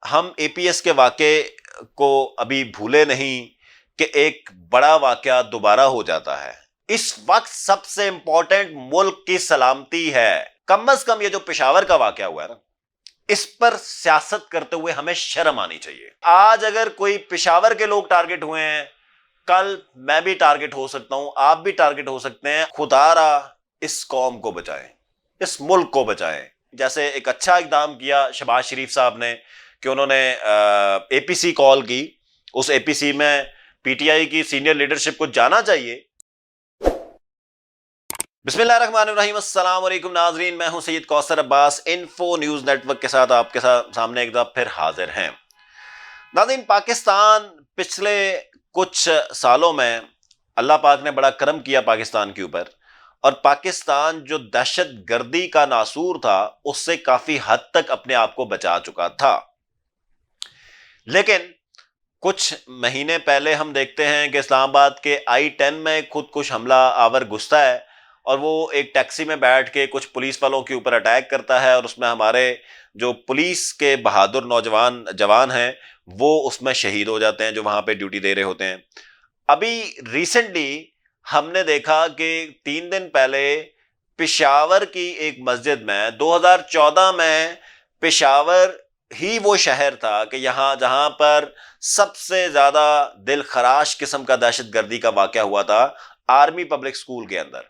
ہم اے P S کے واقعے کو ابھی بھولے نہیں کہ ایک بڑا واقعہ دوبارہ ہو جاتا ہے۔ اس وقت سب سے امپورٹنٹ ملک کی سلامتی ہے۔ کم از کم یہ جو پشاور کا واقعہ ہوا ہے نا، اس پر سیاست کرتے ہوئے ہمیں شرم آنی چاہیے۔ آج اگر کوئی پشاور کے لوگ ٹارگٹ ہوئے ہیں، کل میں بھی ٹارگٹ ہو سکتا ہوں، آپ بھی ٹارگٹ ہو سکتے ہیں۔ خدا را اس قوم کو بچائیں، اس ملک کو بچائیں۔ جیسے ایک اچھا اقدام کیا شہباز شریف صاحب نے کہ انہوں نے اے پی سی کال کی، اس اے پی سی میں پی ٹی آئی کی سینئر لیڈرشپ کو جانا چاہیے۔ بسم اللہ الرحمن الرحیم، السلام علیکم ناظرین، میں ہوں سید کوثر عباس، انفو نیوز نیٹ ورک کے ساتھ آپ کے سامنے ایک دفعہ پھر حاضر ہیں۔ ناظرین، پاکستان پچھلے کچھ سالوں میں اللہ پاک نے بڑا کرم کیا پاکستان کے اوپر، اور پاکستان جو دہشت گردی کا ناسور تھا اس سے کافی حد تک اپنے آپ کو بچا چکا تھا۔ لیکن کچھ مہینے پہلے ہم دیکھتے ہیں کہ اسلام آباد کے I-10 میں خودکش حملہ آور گھستا ہے، اور وہ ایک ٹیکسی میں بیٹھ کے کچھ پولیس والوں کے اوپر اٹیک کرتا ہے، اور اس میں ہمارے جو پولیس کے بہادر جوان ہیں وہ اس میں شہید ہو جاتے ہیں، جو وہاں پہ ڈیوٹی دے رہے ہوتے ہیں۔ ابھی ریسنٹلی ہم نے دیکھا کہ 3 دن پہلے پشاور کی ایک مسجد میں 2014 میں پشاور ہی وہ شہر تھا کہ جہاں پر سب سے زیادہ دل خراش قسم کا دہشت گردی کا واقعہ ہوا تھا، آرمی پبلک سکول کے اندر۔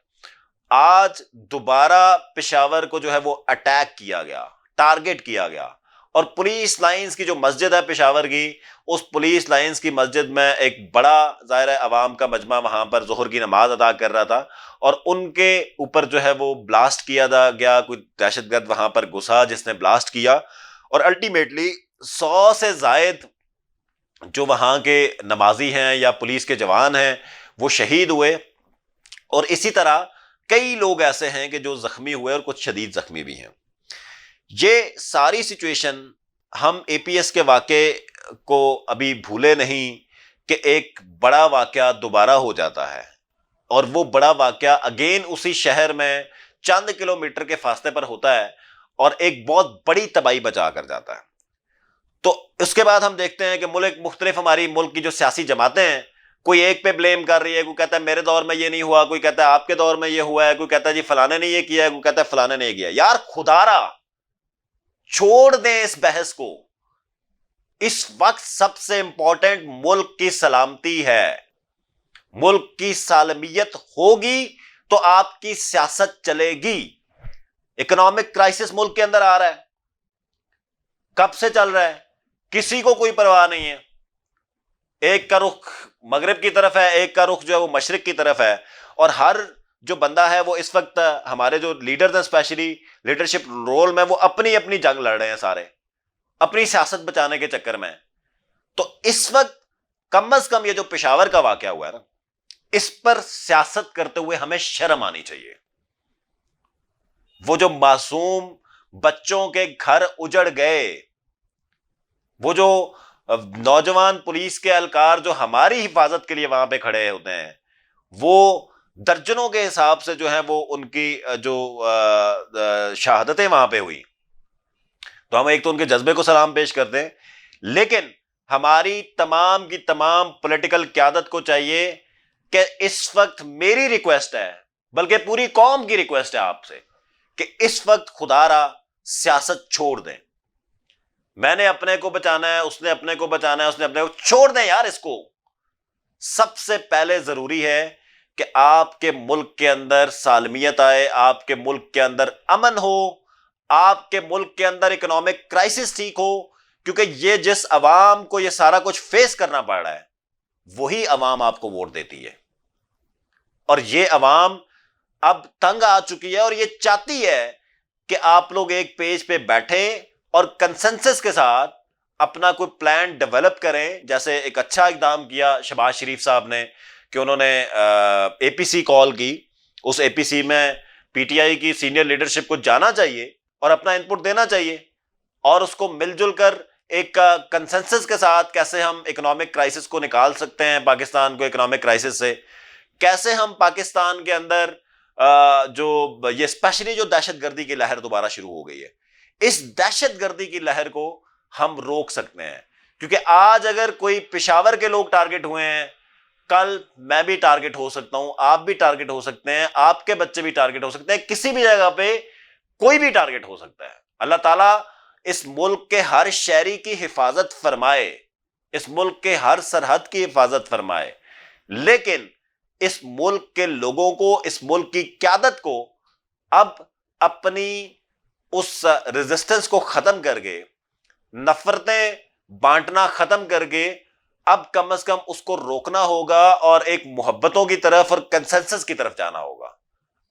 آج دوبارہ پشاور کو جو ہے وہ اٹیک کیا گیا، ٹارگٹ کیا گیا، اور پولیس لائنز کی جو مسجد ہے پشاور کی، اس پولیس لائنز کی مسجد میں ایک بڑا ظاہر عوام کا مجمع وہاں پر ظہر کی نماز ادا کر رہا تھا، اور ان کے اوپر جو ہے وہ بلاسٹ کیا گیا۔ کوئی دہشت گرد وہاں پر گھسا جس نے بلاسٹ کیا، اور الٹیمیٹلی 100 سے زائد جو وہاں کے نمازی ہیں یا پولیس کے جوان ہیں وہ شہید ہوئے، اور اسی طرح کئی لوگ ایسے ہیں کہ جو زخمی ہوئے، اور کچھ شدید زخمی بھی ہیں۔ یہ ساری سچویشن ہم اے پی ایس کے واقعے کو ابھی بھولے نہیں کہ ایک بڑا واقعہ دوبارہ ہو جاتا ہے، اور وہ بڑا واقعہ اگین اسی شہر میں چند کلومیٹر کے فاصلے پر ہوتا ہے، اور ایک بہت بڑی تباہی بچا کر جاتا ہے۔ تو اس کے بعد ہم دیکھتے ہیں کہ مختلف ہماری ملک کی جو سیاسی جماعتیں ہیں، کوئی ایک پہ بلیم کر رہی ہے، کوئی کہتا ہے میرے دور میں یہ نہیں ہوا، کوئی کہتا ہے آپ کے دور میں یہ ہوا ہے، کوئی کہتا ہے جی فلانے نے یہ کیا ہے، کوئی کہتا ہے فلانے نے یہ کیا۔ یار خدا را چھوڑ دیں اس بحث کو۔ اس وقت سب سے امپورٹنٹ ملک کی سلامتی ہے۔ ملک کی سالمیت ہوگی تو آپ کی سیاست چلے گی۔ اکنامک کرائسس ملک کے اندر آ رہا ہے، کب سے چل رہا ہے، کسی کو کوئی پرواہ نہیں ہے۔ ایک کا رخ مغرب کی طرف ہے، ایک کا رخ جو ہے وہ مشرق کی طرف ہے، اور ہر جو بندہ ہے وہ اس وقت ہمارے جو لیڈرز ہیں اسپیشلی لیڈرشپ رول میں، وہ اپنی اپنی جنگ لڑ رہے ہیں، سارے اپنی سیاست بچانے کے چکر میں۔ تو اس وقت کم از کم یہ جو پشاور کا واقعہ ہوا ہے نا، اس پر سیاست کرتے ہوئے ہمیں شرم آنی چاہیے۔ وہ جو معصوم بچوں کے گھر اجڑ گئے، وہ جو نوجوان پولیس کے اہلکار جو ہماری حفاظت کے لیے وہاں پہ کھڑے ہوتے ہیں، وہ درجنوں کے حساب سے جو ہیں وہ ان کی جو شہادتیں وہاں پہ ہوئی، تو ہم ایک تو ان کے جذبے کو سلام پیش کرتے ہیں، لیکن ہماری تمام کی تمام پولیٹیکل قیادت کو چاہیے کہ اس وقت میری ریکویسٹ ہے، بلکہ پوری قوم کی ریکویسٹ ہے آپ سے، کہ اس وقت خدا را سیاست چھوڑ دیں۔ میں نے اپنے کو بچانا ہے، اس نے اپنے کو بچانا ہے، اس نے اپنے کو، چھوڑ دیں یار اس کو۔ سب سے پہلے ضروری ہے کہ آپ کے ملک کے اندر سالمیت آئے، آپ کے ملک کے اندر امن ہو، آپ کے ملک کے اندر اکنامک کرائسس ٹھیک ہو، کیونکہ یہ جس عوام کو یہ سارا کچھ فیس کرنا پڑ رہا ہے، وہی عوام آپ کو ووٹ دیتی ہے، اور یہ عوام اب تنگ آ چکی ہے، اور یہ چاہتی ہے کہ آپ لوگ ایک پیج پہ بیٹھیں اور کنسنسس کے ساتھ اپنا کوئی پلان ڈیولپ کریں۔ جیسے ایک اچھا اقدام کیا شہباز شریف صاحب نے کہ انہوں نے اے پی سی کال کی، اس اے پی سی میں پی ٹی آئی کی سینئر لیڈرشپ کو جانا چاہیے اور اپنا ان پٹ دینا چاہیے، اور اس کو مل جل کر ایک کنسنسس کے ساتھ کیسے ہم اکنامک کرائسس کو نکال سکتے ہیں، پاکستان کو اکنامک کرائسس سے کیسے ہم پاکستان کے اندر جو یہ اسپیشلی جو دہشت گردی کی لہر دوبارہ شروع ہو گئی ہے، اس دہشت گردی کی لہر کو ہم روک سکتے ہیں. کیونکہ آج اگر کوئی پشاور کے لوگ ٹارگٹ ہوئے ہیں، کل میں بھی ٹارگٹ ہو سکتا ہوں، آپ بھی ٹارگٹ ہو سکتے ہیں، آپ کے بچے بھی ٹارگٹ ہو سکتے ہیں، کسی بھی جگہ پہ کوئی بھی ٹارگٹ ہو سکتا ہے. اللہ تعالیٰ اس ملک کے ہر شہری کی حفاظت فرمائے، اس ملک کے ہر سرحد کی حفاظت فرمائے، لیکن اس ملک کے لوگوں کو، اس ملک کی قیادت کو اب اپنی اس ریزسٹنس کو ختم کر کے، نفرتیں بانٹنا ختم کر کے، اب کم از کم اس کو روکنا ہوگا اور ایک محبتوں کی طرف اور کنسنسس کی طرف جانا ہوگا.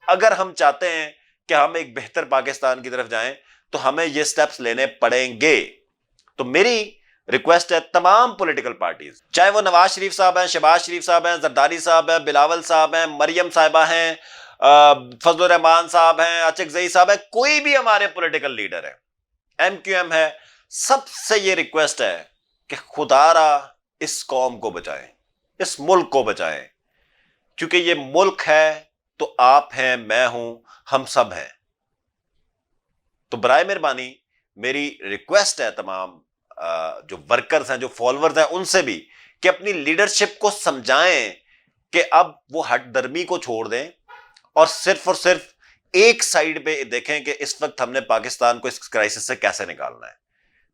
اگر ہم چاہتے ہیں کہ ہم ایک بہتر پاکستان کی طرف جائیں تو ہمیں یہ سٹیپس لینے پڑیں گے. تو میری ریکویسٹ ہے تمام پولیٹیکل پارٹیز، چاہے وہ نواز شریف صاحب ہیں، شہباز شریف صاحب ہیں، زرداری صاحب ہیں، بلاول صاحب ہیں، مریم صاحبہ ہیں، فضل الرحمان صاحب ہیں، اچک زئی صاحب ہیں، کوئی بھی ہمارے پولیٹیکل لیڈر ہے، ایم کیو ایم ہے، سب سے یہ ریکویسٹ ہے کہ خدا را اس قوم کو بچائیں، اس ملک کو بچائیں. کیونکہ یہ ملک ہے تو آپ ہیں، میں ہوں، ہم سب ہیں. تو برائے مہربانی میری ریکویسٹ ہے تمام جو ورکرز ہیں، جو فالوورز ہیں، ان سے بھی کہ اپنی لیڈرشپ کو سمجھائیں کہ اب وہ ہٹ درمی کو چھوڑ دیں اور صرف ایک سائیڈ پہ دیکھیں کہ اس وقت ہم نے پاکستان کو اس کرائسس سے کیسے نکالنا ہے.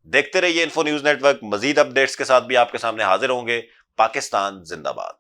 دیکھتے رہیے انفو نیوز نیٹ ورک. مزید اپڈیٹس کے ساتھ بھی آپ کے سامنے حاضر ہوں گے. پاکستان زندہ باد.